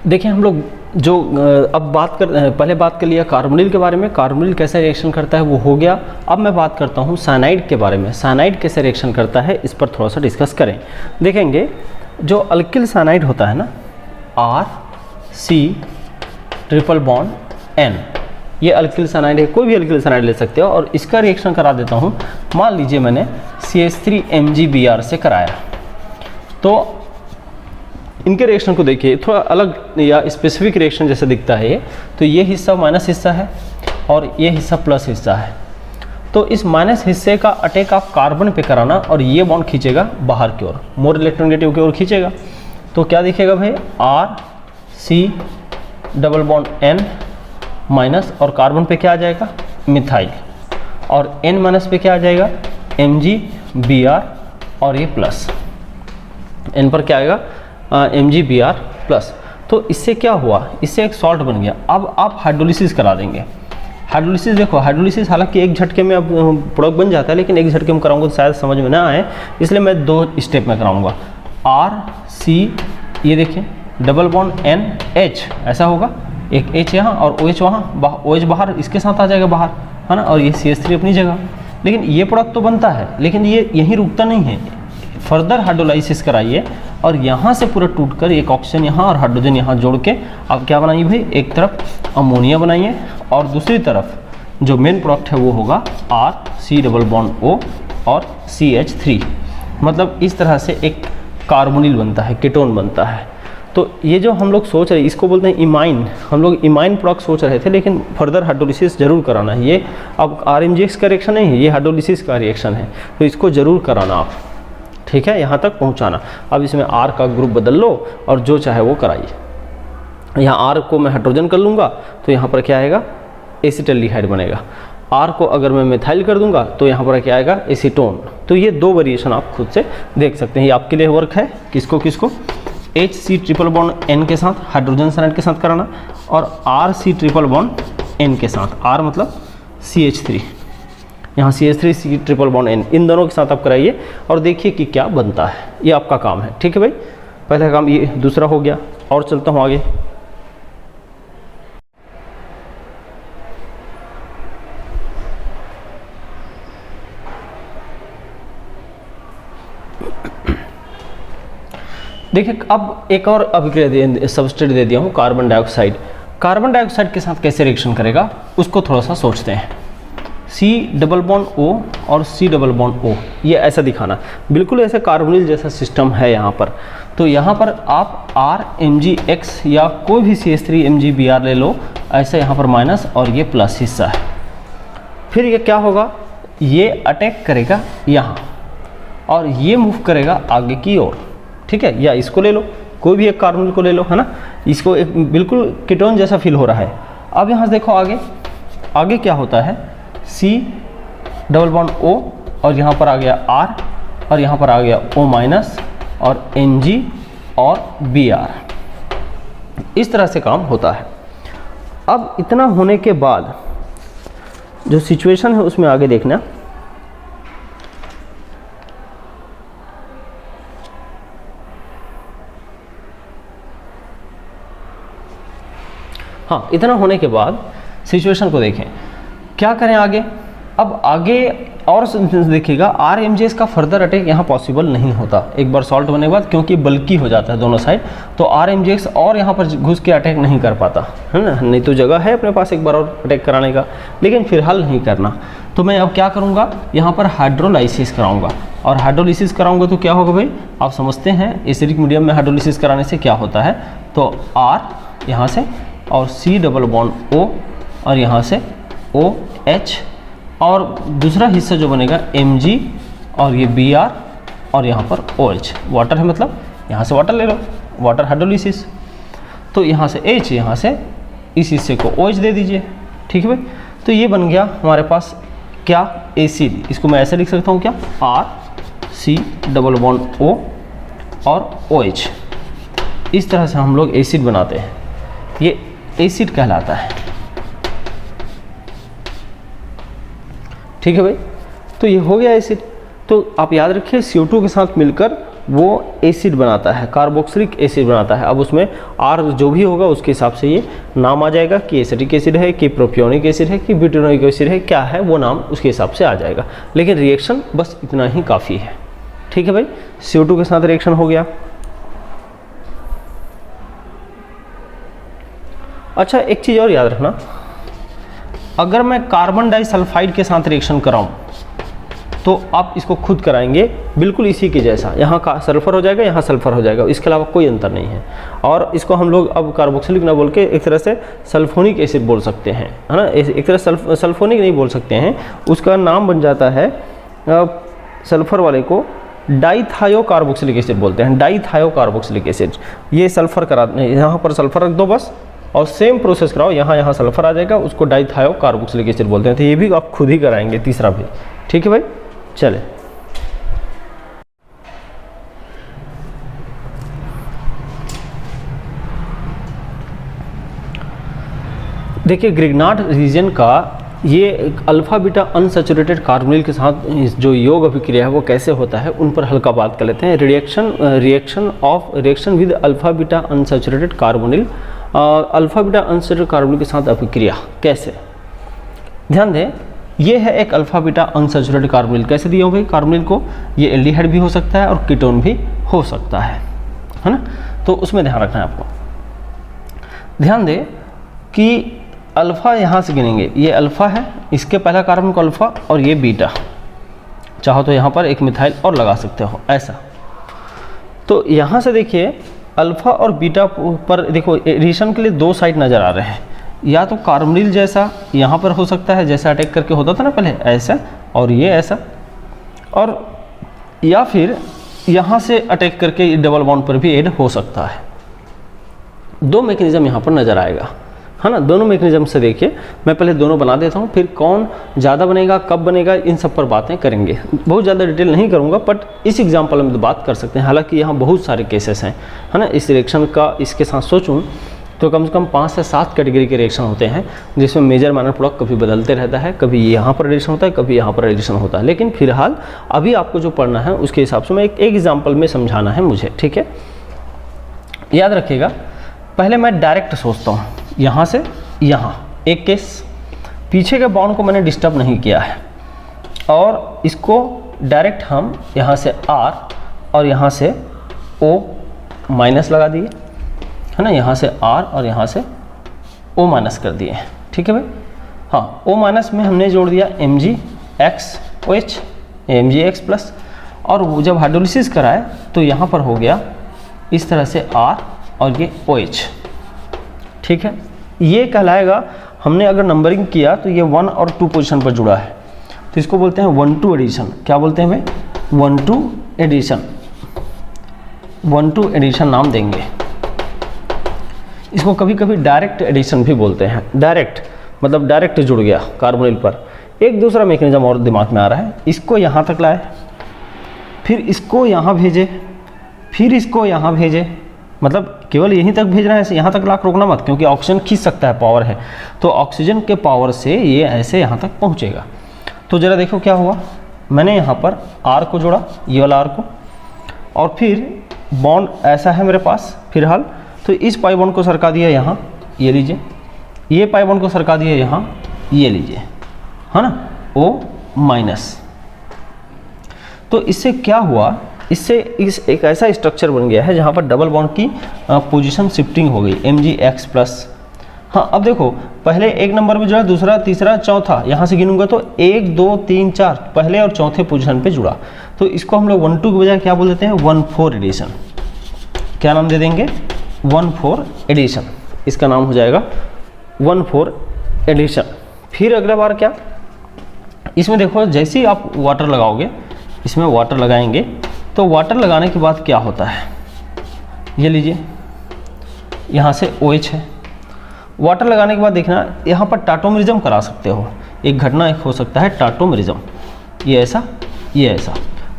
देखिए हम लोग जो पहले बात कर लिया कार्बोनिल के बारे में, कार्बोनिल कैसे रिएक्शन करता है वो हो गया। अब मैं बात करता हूँ साइनाइड के बारे में, साइनाइड कैसे रिएक्शन करता है इस पर थोड़ा सा डिस्कस करें। देखेंगे जो अल्किल साइनाइड होता है ना, RC�ट्रिपल बॉन्ड N, ये अल्किल साइनाइड है, कोई भी अल्किल साइनाइड ले सकते हो। और इसका रिएक्शन करा देता हूँ, मान लीजिए मैंने CH3MgBr से कराया, तो इनके रिएक्शन को देखिए थोड़ा अलग या स्पेसिफिक रिएक्शन जैसे दिखता है ये। तो ये हिस्सा माइनस हिस्सा है और ये हिस्सा प्लस हिस्सा है। तो इस माइनस हिस्से का अटैक आप कार्बन पे कराना और ये बॉन्ड खींचेगा बाहर की ओर, मोर इलेक्ट्रोनेगेटिव की ओर खींचेगा। तो क्या दिखेगा भाई, RC�double bond N माइनस, और कार्बन पे क्या आ जाएगा, मिथाइल, और N माइनस पे क्या आ जाएगा, MgBr, और ये प्लस, N पर क्या आएगा, MgBr प्लस। तो इससे क्या हुआ, इससे एक सॉल्ट बन गया। अब आप हाइड्रोलिसिस करा देंगे। हाइड्रोलिसिस देखो, हाइड्रोलिसिस हालांकि एक झटके में अब प्रोडक्ट बन जाता है, लेकिन एक झटके में कराऊंगा तो शायद समझ में ना आए, इसलिए मैं 2 स्टेप में कराऊंगा। RC, ये देखिए डबल बॉन्ड NH, ऐसा होगा, एक H यहाँ और OH वहाँ, OH बाहर इसके साथ आ जाएगा बाहर, है ना, और ये CH3 अपनी जगह। लेकिन ये प्रोडक्ट तो बनता है, लेकिन ये यहीं रुकता नहीं है, फर्दर हाइड्रोलाइसिस कराइए और यहाँ से पूरा टूटकर एक ऑक्सीजन यहाँ और हाइड्रोजन यहाँ जोड़ के आप क्या बनाइए भाई, एक तरफ अमोनिया बनाइए और दूसरी तरफ जो मेन प्रोडक्ट है वो होगा RC�double bond O और CH3। मतलब इस तरह से एक कार्बोनिल बनता है, कीटोन बनता है। तो ये जो हम लोग सोच रहे हैं इसको बोलते हैं इमाइन, हम लोग इमाइन प्रोडक्ट सोच रहे थे, लेकिन फर्दर हाइड्रोलिसिस जरूर कराना है। ये अब RMgX का रिएक्शन नहीं है, ये हाइड्रोलिसिस का रिएक्शन है, तो इसको जरूर कराना आप, ठीक है, यहाँ तक पहुँचाना। अब इसमें R का ग्रुप बदल लो और जो चाहे वो कराइए। यहाँ R को मैं हाइड्रोजन कर लूँगा तो यहाँ पर क्या आएगा, एसिटल्डिहाइड बनेगा। R को अगर मैं मिथाइल कर दूंगा तो यहाँ पर क्या आएगा, एसीटोन। तो ये 2 वेरिएशन आप खुद से देख सकते हैं, ये आपके लिए वर्क है। किसको किसको, HC�ट्रिपल बॉन्ड N के साथ हाइड्रोजन साइनाइड के साथ कराना और RC�ट्रिपल बॉन्ड N के साथ, R मतलब CH3, यहाँ CH3C�ट्रिपल बॉन्ड N, इन दोनों के साथ आप कराइए और देखिए कि क्या बनता है। ये आपका काम है, ठीक है भाई। पहला काम ये, दूसरा हो गया। और चलता हूँ आगे। देखिए अब एक और अभिक्रिया सबस्ट्रेट दे दिया हूँ, कार्बन डाइऑक्साइड। कार्बन डाइऑक्साइड के साथ कैसे रिएक्शन करेगा उसको थोड़ा सा सोचते हैं। C�double bond O और C�double bond O, ये ऐसा दिखाना, बिल्कुल ऐसे कार्बोनिल जैसा सिस्टम है यहाँ पर। तो यहाँ पर आप RMgX या कोई भी CH3MgBr ले लो, ऐसे यहाँ पर माइनस और ये प्लस हिस्सा है। फिर ये क्या होगा, ये अटैक करेगा यहाँ और ये मूव करेगा आगे की ओर, ठीक है। या इसको ले लो, कोई भी एक कार्बोनिल को ले लो, है ना, इसको एक बिल्कुल कीटोन जैसा फील हो रहा है। अब यहाँ से देखो आगे, आगे क्या होता है, C�double bond O और यहाँ पर आ गया R और यहाँ पर आ गया O माइनस और Ng और Br, इस तरह से काम होता है। अब इतना होने के बाद जो सिचुएशन है उसमें आगे देखना, हाँ, इतना होने के बाद सिचुएशन को देखें, क्या करें आगे। अब आगे और देखिएगा, RMgX का फर्दर अटैक यहाँ पॉसिबल नहीं होता एक बार सॉल्ट बनने के बाद, क्योंकि बल्कि हो जाता है दोनों साइड। तो RMgX और यहाँ पर घुस के अटैक नहीं कर पाता, है ना, नहीं तो जगह है अपने पास एक बार और अटैक कराने का, लेकिन फिलहाल नहीं करना। तो मैं अब क्या करूँगा, यहाँ पर हाइड्रोलाइसिस कराऊँगा। और हाइड्रोलिसिस कराऊँगा तो क्या होगा भाई, आप समझते हैं एसिडिक मीडियम में हाइड्रोलिसिस कराने से क्या होता है। तो R यहाँ से और C�double bond O और यहाँ से OH और दूसरा हिस्सा जो बनेगा Mg और ये Br और यहाँ पर OH, वाटर है, मतलब यहाँ से वाटर ले लो, वाटर हाइड्रोलिसिस। तो यहाँ से H, यहाँ से इस हिस्से को OH दे दीजिए, ठीक है भाई। तो ये बन गया हमारे पास क्या, एसिड। इसको मैं ऐसे लिख सकता हूँ क्या, RC�double bond O और OH। इस तरह से हम लोग एसिड बनाते हैं, ये एसिड कहलाता है, ठीक है भाई। तो ये हो गया एसिड। तो आप याद रखिए CO2 के साथ मिलकर वो एसिड बनाता है, कार्बोक्सिलिक एसिड बनाता है। अब उसमें R जो भी होगा उसके हिसाब से ये नाम आ जाएगा कि एसिटिक एसिड है, कि प्रोपियोनिक एसिड है, कि ब्यूटेनोइक एसिड है, क्या है वो नाम उसके हिसाब से आ जाएगा। लेकिन रिएक्शन बस इतना ही काफ़ी है। ठीक है भाई, CO2 के साथ रिएक्शन हो गया। अच्छा, एक चीज़ और याद रखना, अगर मैं कार्बन डाइसल्फाइड के साथ रिएक्शन कराऊं तो आप इसको खुद कराएंगे बिल्कुल इसी के जैसा, यहाँ का सल्फर हो जाएगा, यहाँ सल्फर हो जाएगा, इसके अलावा कोई अंतर नहीं है। और इसको हम लोग अब कार्बोक्सिलिक ना बोल के एक तरह से सल्फोनिक एसिड बोल सकते हैं, है ना। एक तरह सल्फोनिक नहीं बोल सकते हैं, उसका नाम बन जाता है, सल्फर वाले को डाइथायो कार्बोक्सिलिक एसिड बोलते हैं, डाइथायो कार्बोक्सिलिक एसिड। ये सल्फर करा, यहाँ पर सल्फर रख दो बस, और सेम प्रोसेस कराओ, यहाँ सल्फर आ जाएगा, उसको डाइथायो कार्बोक्सिलिक एसिड बोलते हैं। तो ये भी आप खुद ही कराएंगे, तीसरा भी। ठीक है भाई, चले। देखिए, ग्रिग्नार्ड रीजन का ये अल्फा बीटा अनसैचुरेटेड कार्बोनिल के साथ जो योग अभिक्रिया है वो कैसे होता है, उन पर हल्का बात कर लेते हैं। Reaction with alpha beta unsaturated carbonyl, alpha beta unsaturated carbonyl के साथ अभिक्रिया कैसे। ध्यान दें, ये है एक अल्फा बीटा अनसैचुरेटेड कार्बोनिल। कैसे दिया हो भाई कार्बोनिल को, ये एल्डिहाइड भी हो सकता है और कीटोन भी हो सकता है ना। तो उसमें ध्यान रखना है आपको। ध्यान दें कि अल्फ़ा यहाँ से गिनेंगे, ये अल्फ़ा है, इसके पहला कार्बन को अल्फ़ा और ये बीटा। चाहो तो यहाँ पर एक मिथाइल और लगा सकते हो ऐसा। तो यहाँ से देखिए अल्फ़ा और बीटा पर देखो एडिशन के लिए दो साइड नज़र आ रहे हैं, या तो कार्बोनिल जैसा यहाँ पर हो सकता है, जैसा अटैक करके होता था ना पहले, ऐसा, और ये ऐसा, और या फिर यहाँ से अटैक करके डबल बॉन्ड पर भी ऐड हो सकता है। दो मैकेनिज्म यहाँ पर नज़र आएगा, है ना। दोनों मैकेनिज्म से देखिए, मैं पहले दोनों बना देता हूँ, फिर कौन ज़्यादा बनेगा, कब बनेगा, इन सब पर बातें करेंगे। बहुत ज़्यादा डिटेल नहीं करूँगा, बट इस एग्जांपल में तो बात कर सकते हैं। हालांकि यहाँ बहुत सारे केसेस हैं, है ना। इस रिएक्शन का इसके साथ सोचूं तो कम से कम 5 से 7 कैटेगरी के रिएक्शन होते हैं, जिसमें मेजर माइनर प्रोडक्ट कभी बदलते रहता है, कभी यहाँ पर एडिशन होता है, कभी यहाँ पर एडिशन होता है। लेकिन फिलहाल अभी आपको जो पढ़ना है उसके हिसाब से मैं एक एग्जाम्पल में समझाना है मुझे, ठीक है। याद रखिएगा, पहले मैं डायरेक्ट सोचता हूँ, यहाँ से यहाँ एक केस, पीछे के बॉन्ड को मैंने डिस्टर्ब नहीं किया है, और इसको डायरेक्ट हम यहाँ से R और यहाँ से O माइनस लगा दिए, है ना। यहाँ से R और यहाँ से O माइनस कर दिए, ठीक है भाई। हाँ, O माइनस में हमने जोड़ दिया MgXOH, MgX प्लस, और वो जब हाइड्रोलिसिस कराए तो यहाँ पर हो गया इस तरह से R और ये OH, ठीक है। ये कहलाएगा, हमने अगर नंबरिंग किया तो ये 1 और 2 पोजीशन पर जुड़ा है, तो इसको बोलते हैं 1-2 एडिशन। क्या बोलते हैं भाई, 1-2 एडिशन, 1-2 एडिशन नाम देंगे इसको। कभी कभी डायरेक्ट एडिशन भी बोलते हैं। डायरेक्ट मतलब डायरेक्ट जुड़ गया कार्बोनिल पर। एक दूसरा मैकेनिज्म और दिमाग में आ रहा है, इसको यहाँ तक लाए, फिर इसको यहाँ भेजे, फिर इसको यहाँ भेजे, मतलब केवल यहीं तक भेज रहा है, यहाँ तक लाख रोकना मत, क्योंकि ऑक्सीजन खींच सकता है, पावर है, तो ऑक्सीजन के पावर से ये ऐसे यहाँ तक पहुँचेगा। तो ज़रा देखो क्या हुआ, मैंने यहाँ पर R को जोड़ा, ये वाला R को, और फिर बॉन्ड ऐसा है मेरे पास फिलहाल, तो इस पाई बॉन्ड को सरका दिया यहाँ, ये लीजिए, ये पाई बॉन्ड को सरका दिया यहाँ, ये लीजिए, है ना, O माइनस। तो इससे क्या हुआ, इससे इस एक ऐसा स्ट्रक्चर बन गया है जहाँ पर डबल बॉन्ड की पोजीशन शिफ्टिंग हो गई, MgX प्लस। हाँ, अब देखो, पहले एक नंबर पे जुड़ा, दूसरा, तीसरा, चौथा, यहाँ से गिनूंगा तो 1 2 3 4 पहले और चौथे पोजीशन पे जुड़ा। तो इसको हम लोग 1-2 के बजाय क्या बोल देते हैं, 1-4 एडिशन। क्या नाम दे देंगे, 1-4 एडिशन। इसका नाम हो जाएगा 1-4 एडिशन। फिर अगला बार क्या, इसमें देखो जैसे ही आप वाटर लगाओगे, इसमें वाटर लगाएंगे, तो वाटर लगाने के बाद क्या होता है, ये लीजिए, यहाँ से OH है। वाटर लगाने के बाद देखना, यहाँ पर टाटोमेरिज्म करा सकते हो। एक घटना एक हो सकता है टाटोमेरिज्म, ये ऐसा, ये ऐसा,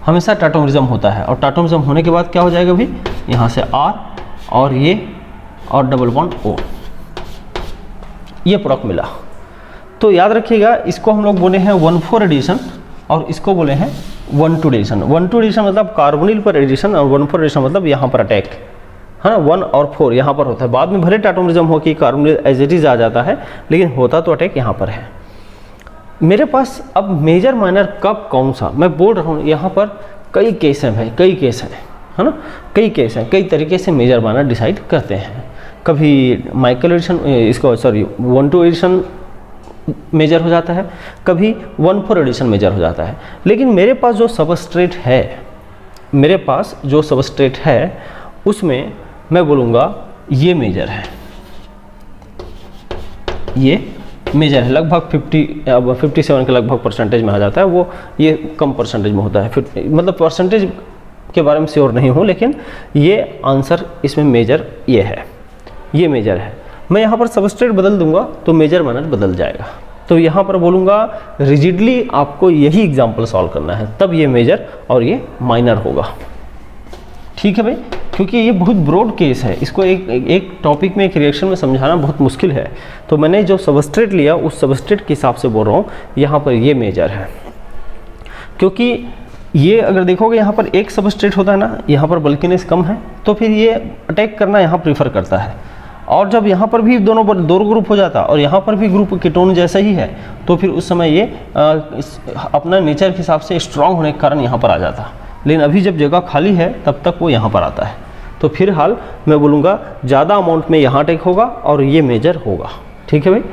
हमेशा टाटोमेरिज्म होता है। और टाटोमेरिज्म होने के बाद क्या हो जाएगा भी, यहाँ से R और ये और डबल बॉन्ड O, ये प्रोडक्ट मिला। तो याद रखिएगा, इसको हम लोग बोले हैं 1-4 एडिशन और इसको बोले हैं 1 to एडिशन, 1 to एडिशन मतलब कार्बोनिल पर एडिशन, और 1 for एडिशन मतलब यहाँ पर अटैक, है ना। 1 और 4 यहाँ पर होता है, बाद में भले टाटोमरिज्म हो कि कार्बोनिल एज इट इज आ जाता है, लेकिन होता तो अटैक यहाँ पर है। मेरे पास अब मेजर माइनर कब कौन सा, मैं बोल रहा हूँ यहाँ पर कई केस हैं भाई, कई केस हैं, है ना, कई केस हैं, कई तरीके से मेजर माइनर डिसाइड करते हैं। कभी माइकल एडिशन, इसको सॉरी 1 to एडिशन मेजर हो जाता है, कभी 1 for एडिशन मेजर हो जाता है। लेकिन मेरे पास जो सबस्ट्रेट है, मेरे पास जो सबस्ट्रेट है उसमें मैं बोलूँगा ये मेजर है, ये मेजर है, लगभग 57 के लगभग परसेंटेज में आ जाता है वो, ये कम परसेंटेज में होता है, मतलब परसेंटेज के बारे में श्योर नहीं हूँ, लेकिन ये आंसर इसमें मेजर ये है, ये मेजर है। मैं यहाँ पर सबस्ट्रेट बदल दूंगा तो मेजर माइनर बदल जाएगा, तो यहाँ पर बोलूँगा रिजिडली आपको यही एग्जाम्पल सॉल्व करना है, तब ये मेजर और ये माइनर होगा। ठीक है भाई, क्योंकि ये बहुत ब्रॉड केस है, इसको एक टॉपिक में एक रिएक्शन में समझाना बहुत मुश्किल है। तो मैंने जो सबस्ट्रेट लिया उस सबस्ट्रेट के हिसाब से बोल रहा हूँ, यहाँ पर ये मेजर है, क्योंकि ये अगर देखोगे यहाँ पर एक सबस्ट्रेट होता है ना, यहाँ पर बल्किनेस कम है, तो फिर ये अटैक करना यहाँ प्रीफर करता है। और जब यहाँ पर भी दो ग्रुप हो जाता और यहाँ पर भी ग्रुप कीटोन जैसा ही है, तो फिर उस समय ये अपना नेचर के हिसाब से स्ट्रांग होने के कारण यहाँ पर आ जाता। लेकिन अभी जब जगह खाली है तब तक वो यहाँ पर आता है, तो फिर हाल मैं बोलूँगा ज़्यादा अमाउंट में यहाँ अटैक होगा और ये मेजर होगा। ठीक है भाई।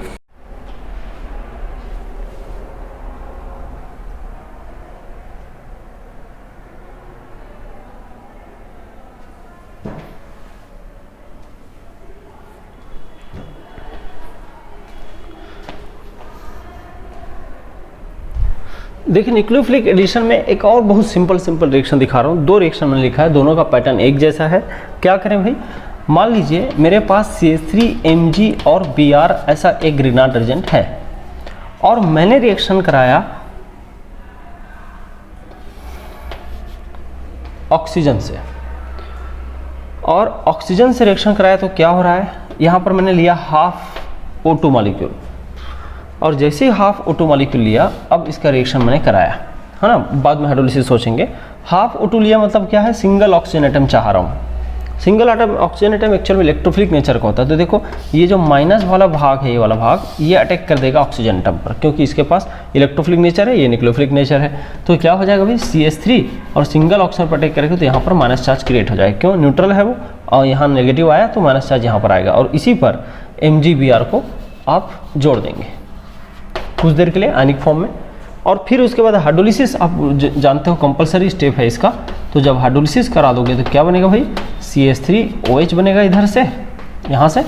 देखिए न्यूक्लियोफिलिक एडिशन में एक और बहुत सिंपल रिएक्शन दिखा रहा हूँ, 2 रिएक्शन मैंने लिखा है, दोनों का पैटर्न एक जैसा है। क्या करें भाई, मान लीजिए मेरे पास CH3Mg और Br ऐसा एक ग्रेनाइट एजेंट है और मैंने रिएक्शन कराया ऑक्सीजन से, और ऑक्सीजन से रिएक्शन कराया तो क्या हो रहा है, यहाँ पर मैंने लिया हाफ O2 मॉलिक्यूल, और जैसे ही हाफ O2 मॉलिक्यूल लिया, अब इसका रिएक्शन मैंने कराया, है ना, बाद में हाइड्रोलिसिस सोचेंगे। हाफ O2 लिया मतलब क्या है, सिंगल ऑक्सीजन एटम चाह रहा हूँ। Single atom oxygen atom actual में इलेक्ट्रोफिलिक नेचर का होता है, तो देखो ये जो माइनस वाला भाग है, ये वाला भाग, ये अटैक कर देगा ऑक्सीजन एटम पर, क्योंकि इसके पास इलेक्ट्रोफिलिक नेचर है, ये न्यूक्लियोफिलिक नेचर है। तो क्या हो जाएगा भाई, CH3 और सिंगल ऑक्सीजन पर अटैक करेगा तो यहाँ पर माइनस चार्ज क्रिएट हो जाएगा, क्यों, न्यूट्रल है वो, और यहाँ नेगेटिव आया तो माइनस चार्ज यहाँ पर आएगा, और इसी पर MgBr को आप जोड़ देंगे कुछ देर के लिए आयनिक फॉर्म में। और फिर उसके बाद हाइड्रोलिसिस, आप जानते हो कंपलसरी स्टेप है इसका, तो जब हाइड्रोलिसिस करा दोगे तो क्या बनेगा भाई, CH3OH बनेगा इधर से, यहाँ से,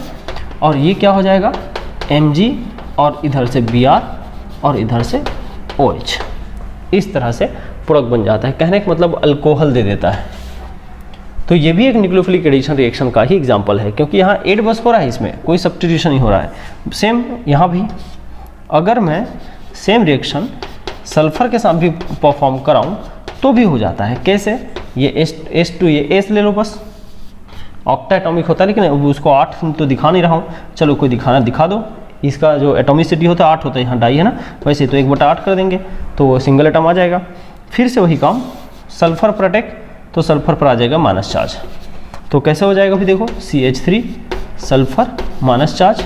और ये क्या हो जाएगा Mg और इधर से Br और इधर से OH, इस तरह से प्रोडक्ट बन जाता है। कहने का मतलब अल्कोहल दे देता है। तो ये भी एक न्यूक्लियोफिलिक एडिशन रिएक्शन का ही एग्जाम्पल है, क्योंकि यहाँ 8 बस हो रहा है, इसमें कोई सब्स्टिट्यूशन नहीं हो रहा है। सेम यहाँ भी अगर मैं सेम रिएक्शन सल्फर के साथ भी परफॉर्म कराऊं तो भी हो जाता है। कैसे, ये H2 ये S ले लो, बस ऑक्टा एटॉमिक होता है, लेकिन उसको 8 तो दिखा नहीं रहा हूँ, चलो कोई दिखा दो। इसका जो एटॉमिसिटी होता है 8 होता है, यहाँ डाई है ना, वैसे तो 1/8 कर देंगे तो सिंगल एटम आ जाएगा। फिर से वही काम, सल्फर पर अटैक तो सल्फर पर आ जाएगा माइनस चार्ज। तो कैसे हो जाएगा भी, देखो CH3 सल्फर माइनस चार्ज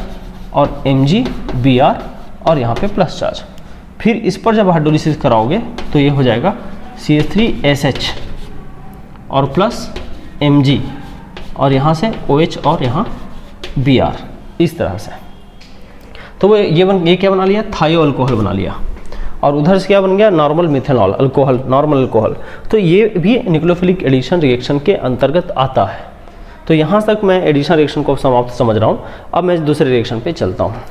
और MgBr और यहाँ पे प्लस चार्ज। फिर इस पर जब हाइड्रोलिसिस कराओगे तो ये हो जाएगा CH3SH और प्लस Mg और यहाँ से OH और यहाँ Br, इस तरह से। तो वो ये क्या बना लिया, थायो अल्कोहल बना लिया, और उधर से क्या बन गया, normal methanol alcohol, normal alcohol. तो ये भी न्यूक्लियोफिलिक एडिशन रिएक्शन के अंतर्गत आता है। तो यहाँ तक मैं एडिशन रिएक्शन को समाप्त समझ रहा हूँ। अब मैं दूसरे रिएक्शन पे चलता हूँ,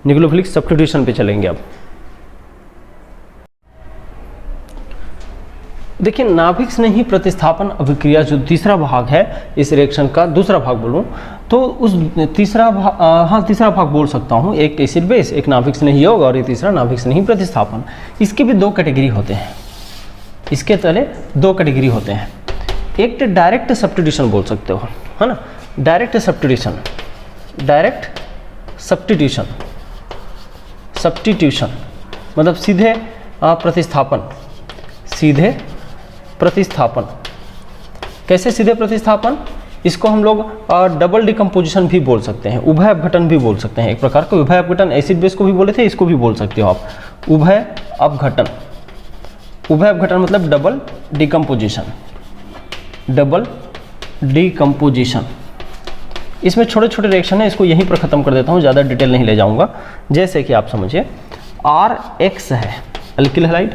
न्यूक्लियोफिलिक सब्स्टिट्यूशन पे चलेंगे। अब देखिए नाभिक स्नेही प्रतिस्थापन अभिक्रिया जो तीसरा भाग है इस रिएक्शन का, दूसरा भाग बोलूँ तो उस तीसरा भाग बोल सकता हूँ। एक एसिड बेस, एक नाभिक स्नेही यौग और ये तीसरा नाभिक स्नेही प्रतिस्थापन। इसके भी 2 कैटेगरी होते हैं, इसके तले 2 कैटेगरी होते हैं। एक तो डायरेक्ट सब्स्टिट्यूशन बोल सकते हो, है ना, डायरेक्ट सब्स्टिट्यूशन मतलब सीधे प्रतिस्थापन, सीधे प्रतिस्थापन। कैसे सीधे प्रतिस्थापन? इसको हम लोग डबल डिकम्पोजिशन भी बोल सकते हैं, उभय अपघटन भी बोल सकते हैं। एक प्रकार का उभय अपघटन, एसिड बेस को भी बोले थे, इसको भी बोल सकते हो आप उभय अपघटन। उभय अपघटन मतलब डबल डिकम्पोजिशन, डबल डिकम्पोजिशन। इसमें छोटे छोटे रिएक्शन है, इसको यहीं पर ख़त्म कर देता हूँ, ज़्यादा डिटेल नहीं ले जाऊँगा। जैसे कि आप समझिए RH है अल्किल हैलाइड,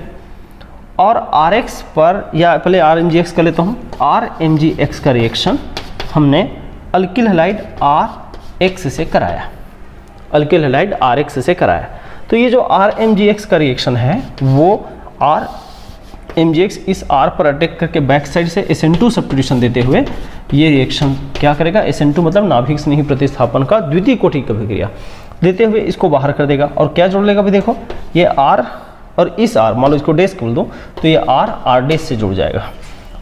और RH पर, या पहले RMgX कर लेता हूँ, RMgX का रिएक्शन हमने अल्किल हैलाइड RH से कराया, अल्किल हैलाइड RH से कराया। तो ये जो RMgX का रिएक्शन है वो RMgX इस R पर अटैक करके बैक साइड से SN2 सब्स्टिट्यूशन देते हुए ये रिएक्शन क्या करेगा, SN2 मतलब नाभिक स्नेही प्रतिस्थापन का द्वितीय कोटि की अभिक्रिया देते हुए इसको बाहर कर देगा। और क्या जोड़ लेगा भी, देखो ये R और इस R, मान लो इसको डैश बोल दो तो ये R डैश से जुड़ जाएगा,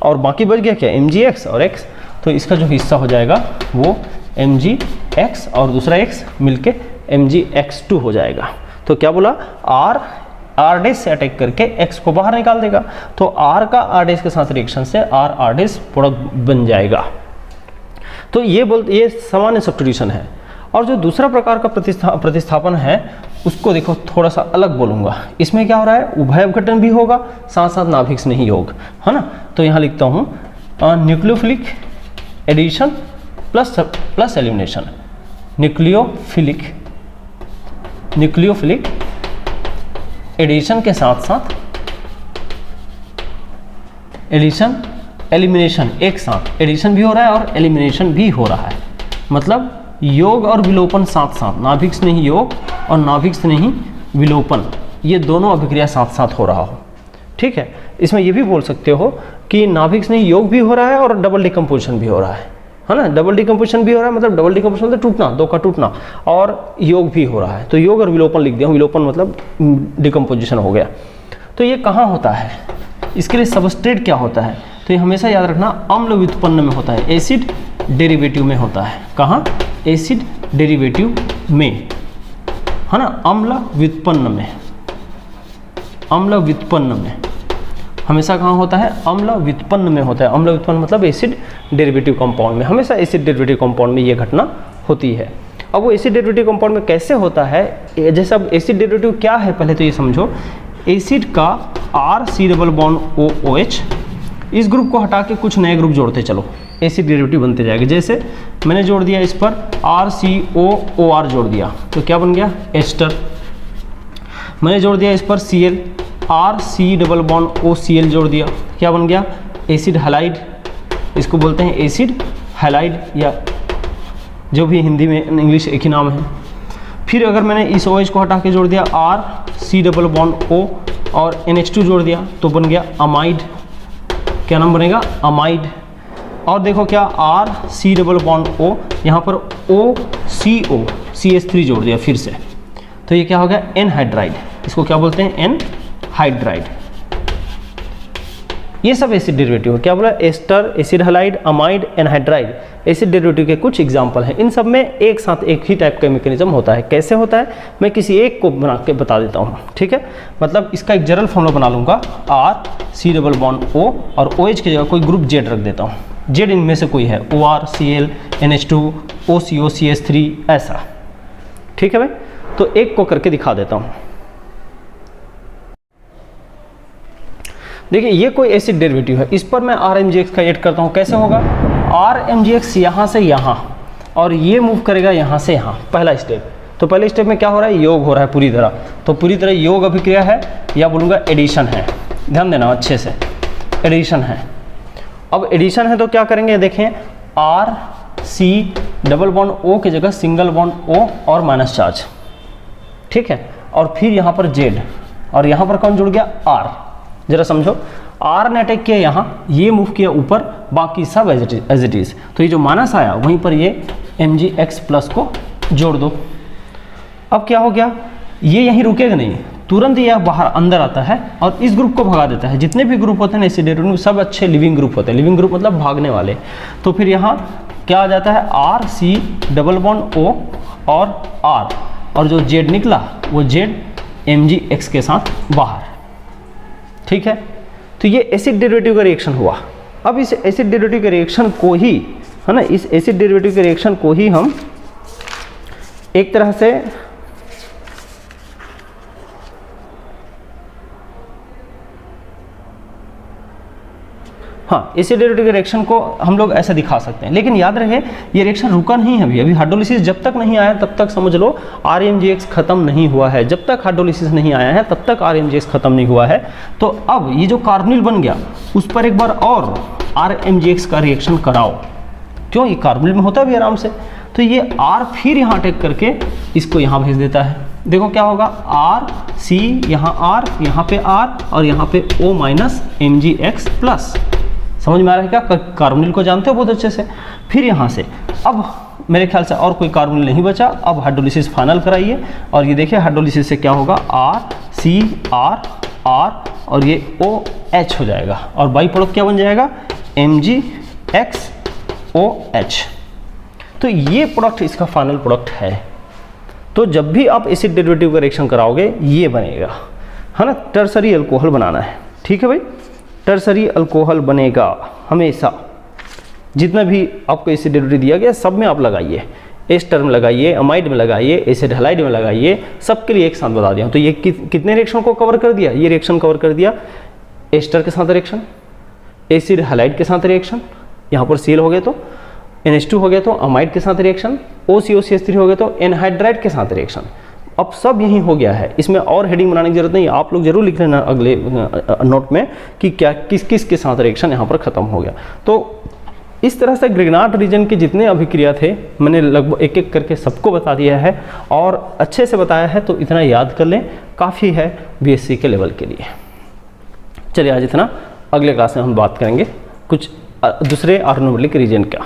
और बाकी बच गया क्या, Mgx और X। तो इसका जो हिस्सा हो जाएगा वो Mgx और दूसरा X मिलके Mgx2 हो जाएगा। तो क्या बोला, R डैश से अटैक करके X को बाहर निकाल देगा, तो R का R डैश के साथ रिएक्शन से R डैश प्रोडक्ट बन जाएगा। तो ये सामान्य सब्स्टिट्यूशन है। और जो दूसरा प्रकार का प्रतिस्थापन है उसको देखो थोड़ा सा अलग बोलूँगा। इसमें क्या हो रहा है, उभय अपघटन भी होगा, साथ साथ नाभिक स्नेही योग, है ना। तो यहाँ लिखता हूँ nucleophilic addition plus elimination, nucleophilic addition के साथ साथ एडिशन एलिमिनेशन एक साथ, एडिशन भी हो रहा है और एलिमिनेशन भी हो रहा है। मतलब योग और विलोपन साथ साथ, नाभिक स्नेही योग और नाभिक स्नेही विलोपन, ये दोनों अभिक्रिया साथ साथ हो रहा हो। ठीक है, इसमें ये भी बोल सकते हो कि नाभिक स्नेही योग भी हो रहा है और डबल डिकम्पोजिशन भी हो रहा है ना। डबल डिकम्पोजिशन भी हो रहा है, मतलब डबल डिकम्पोजिशन मतलब टूटना, दो का टूटना, और योग भी हो रहा है। तो योग और विलोपन लिख दिया हूँ, विलोपन मतलब डिकम्पोजिशन हो गया। तो ये कहाँ होता है, इसके लिए सबस्ट्रेट क्या होता है, तो ये हमेशा याद रखना अम्ल व्युत्पन्न में होता है, एसिड डेरिवेटिव में होता है। कहाँ, एसिड डेरिवेटिव में, है ना, अम्ल व्युत्पन्न में, अम्ल व्युत्पन्न में हमेशा कहाँ होता है, अम्ल व्युत्पन्न में होता है। अम्ल व्युत्पन्न मतलब एसिड डेरिवेटिव कंपाउंड में, हमेशा एसिड डेरिवेटिव कंपाउंड में ये घटना होती है। अब वो एसिड डेरिवेटिव कंपाउंड में कैसे होता है, जैसे अब एसिड डेरिवेटिव क्या है पहले तो ये समझो। एसिड का RC≡OH, इस ग्रुप को हटा के कुछ नए ग्रुप जोड़ते चलो, एसिड डेरिवेटिव बनते जाएगा। जैसे मैंने जोड़ दिया इस पर RCOOR जोड़ दिया तो क्या बन गया, एस्टर। मैंने जोड़ दिया इस पर Cl, RC≡OCl जोड़ दिया, क्या बन गया, एसिड हैलाइड। इसको बोलते हैं एसिड हैलाइड, या जो भी हिंदी में इंग्लिश एक ही नाम है। फिर अगर मैंने इस OH को हटा के जोड़ दिया RC≡O और NH2 जोड़ दिया तो बन गया अमाइड। क्या नाम बनेगा, अमाइड। और देखो क्या, RC≡O, यहाँ पर OCO CH3 जोड़ दिया फिर से, तो ये क्या हो गया, एनहाइड्राइड। इसको क्या बोलते हैं, एनहाइड्राइड। ये सब एसिड डेरिवेटिव है। क्या बोला, ester, acid halide, amide, anhydride, acid derivative के कुछ एग्जाम्पल हैं। इन सब में एक साथ एक ही टाइप का मैकेनिज्म होता है। कैसे होता है, मैं किसी एक को बना के बता देता हूँ। ठीक है, मतलब इसका एक जनरल फॉर्मूला बना लूँगा, RC≡O और OH की जगह कोई ग्रुप Z रख देता हूँ। Z इनमें से कोई है, OR, Cl, NH2, OCO, CH3, ऐसा। ठीक है भाई, तो एक को करके दिखा देता हूँ। देखिए ये कोई एसिड डेरिवेटिव है, इस पर मैं RMgX का ऐड करता हूँ। कैसे होगा, RMgX यहाँ से यहाँ और ये मूव करेगा यहाँ से यहाँ, पहला स्टेप। तो पहले स्टेप में क्या हो रहा है, योग हो रहा है पूरी तरह, तो पूरी तरह योग अभिक्रिया है, या बोलूँगा एडिशन है। ध्यान देना अच्छे से, एडिशन है। अब एडिशन है तो क्या करेंगे, देखें RC≡O की जगह सिंगल बॉन्ड O और माइनस चार्ज। ठीक है, और फिर यहाँ पर Z और यहाँ पर कौन जुड़ गया, R। जरा समझो, R ने अटैक किया यहाँ, ये मूव किया ऊपर, बाकी सब एज इट इज। तो ये जो माइनस आया वहीं पर ये Mgx+ को जोड़ दो। अब क्या हो गया, ये यहीं रुकेगा नहीं, तुरंत यह बाहर अंदर आता है और इस ग्रुप को भगा देता है। जितने भी ग्रुप होते हैं एसिड डेरिवेटिव सब अच्छे लिविंग ग्रुप होते हैं, लिविंग ग्रुप मतलब भागने वाले। तो फिर यहाँ क्या आ जाता है, RC≡O और R, और जो Z निकला वो Z Mgx के साथ बाहर। ठीक है, तो ये एसिड डेरिवेटिव का रिएक्शन हुआ। अब इस एसिड डेरिवेटिव के रिएक्शन को ही, है ना, इस एसिड डेरिवेटिव के रिएक्शन को ही हम एक तरह से हाँ, एसिड डेरिवेटिव के रिएक्शन को हम लोग ऐसा दिखा सकते हैं। लेकिन याद रहे ये रिएक्शन रुका नहीं है अभी हाइड्रोलिसिस जब तक नहीं आया तब तक समझ लो RMGX खत्म नहीं हुआ है। जब तक हाइड्रोलिसिस नहीं आया है तब तक RMGX खत्म नहीं हुआ है। तो अब ये जो कार्बोनिल बन गया उस पर एक बार और RMGX का रिएक्शन कराओ। क्यों, ये कार्बोनिल में होता है भी आराम से। तो ये R फिर यहाँ अटैक करके इसको यहाँ भेज देता है। देखो क्या होगा, RC यहाँ R, यहाँ पे R और यहाँ पे O माइनस MgX प्लस। समझ में आ रहा है क्या, कार्बोनिल को जानते हो बहुत अच्छे से। फिर यहाँ से अब मेरे ख्याल से और कोई कार्बोनिल नहीं बचा। अब हाइड्रोलिसिस फाइनल कराइए और ये देखिए हाइड्रोलिसिस से क्या होगा, RCR और ये OH हो जाएगा और बाई प्रोडक्ट क्या बन जाएगा, MgXOH। तो ये प्रोडक्ट इसका फाइनल प्रोडक्ट है। तो जब भी आप एसिड डेरिवेटिव का रिएक्शन कराओगे ये बनेगा, है ना, टर्सरी अल्कोहल बनाना है। ठीक है भाई, टर्सरी अल्कोहल बनेगा हमेशा। जितना भी आपको एसिड डेरिवेटिव दिया गया सब में आप लगाइए, एस्टर में लगाइए, अमाइड में लगाइए, एसिड हैलाइड में लगाइए, सबके लिए एक साथ बता दिया। तो ये कितने रिएक्शन को कवर कर दिया, ये रिएक्शन कवर कर दिया, एस्टर के साथ रिएक्शन, एसिड हैलाइड के साथ रिएक्शन, यहाँ पर सील हो गए तो NH2 हो गया तो अमाइड के साथ रिएक्शन, OCOCH3 हो गया तो एनहाइड्राइड के साथ रिएक्शन। अब सब यही हो गया है, इसमें और हेडिंग बनाने की जरूरत नहीं। आप लोग जरूर लिख लेना अगले नोट में कि क्या किस किस के साथ रिएक्शन यहाँ पर खत्म हो गया। तो इस तरह से ग्रिग्नार्ड रीजन के जितने अभिक्रिया थे मैंने लगभग एक एक करके सबको बता दिया है और अच्छे से बताया है। तो इतना याद कर लें, काफ़ी है BSc के लेवल के लिए। चलिए आज इतना, अगले क्लास में हम बात करेंगे कुछ दूसरे ऑर्गेनोमेलिक रीजन का।